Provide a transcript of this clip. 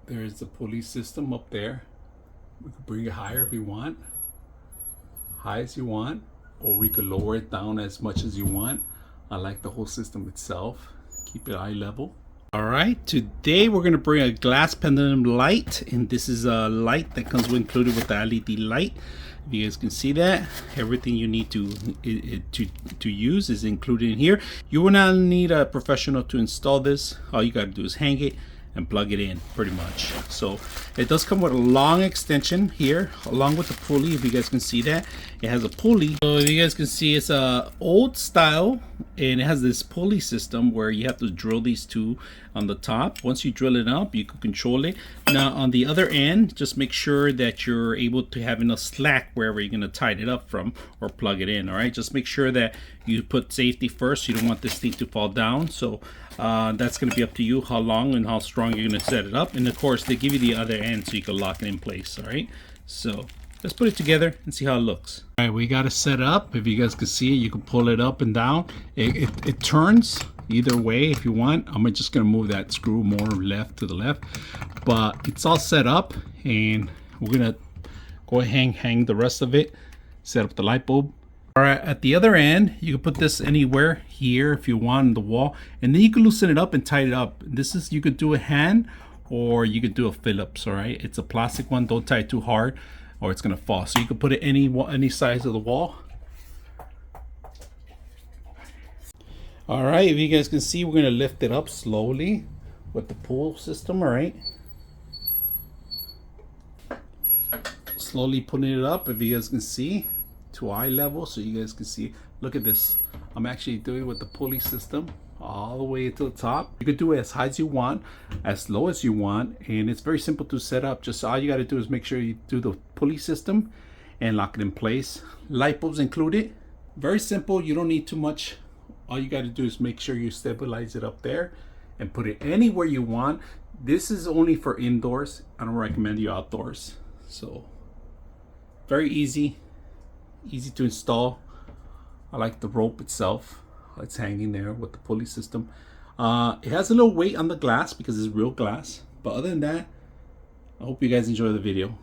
There's the pulley system up there. We could bring it higher if you want, high as you want, or we could lower it down as much as you want. I like the whole system itself. Keep it eye level. All right, today we're gonna bring a glass pendulum light, and this is a light that comes included with the LED light. If you guys can see that, everything you need to use is included in here. You will not need a professional to install this. All you gotta do is hang it and plug it in, pretty much. So it does come with a long extension here along with the pulley. If you guys can see that, it has a pulley. So if you guys can see, it's a old style, and it has this pulley system where you have to drill these two on the top. Once you drill it up, you can control it. Now on the other end, just make sure that you're able to have enough slack wherever you're going to tighten it up from or plug it in. All right, just make sure that you put safety first. You don't want this thing to fall down. So that's going to be up to you how long and how strong you're going to set it up. And of course, they give you the other end so you can lock it in place. All right, so let's put it together and see how it looks. All right, we got it set up. If you guys can see it, you can pull it up and down. It turns either way if you want. I'm just gonna move that screw more left to the left, but it's all set up, and we're gonna go ahead and hang the rest of it, set up the light bulb. All right, at the other end, you can put this anywhere here if you want on the wall, and then you can loosen it up and tighten it up. This is, you could do a hand or you could do a Phillips. All right, it's a plastic one. Don't tie it too hard or it's gonna fall. So you can put it any size of the wall. All right, if you guys can see, we're gonna lift it up slowly with the pull system. All right, slowly putting it up, if you guys can see, to eye level, so you guys can see. Look at this. I'm actually doing it with the pulley system all the way to the top. You could do it as high as you want, as low as you want, and it's very simple to set up. Just all you got to do is make sure you do the pulley system and lock it in place. Light bulbs included. Very simple. You don't need too much. All you got to do is make sure you stabilize it up there and put it anywhere you want. This is only for indoors. I don't recommend you outdoors. So very easy to install. I like the rope itself. It's hanging there with the pulley system. It has a little weight on the glass because it's real glass, but other than that, I hope you guys enjoy the video.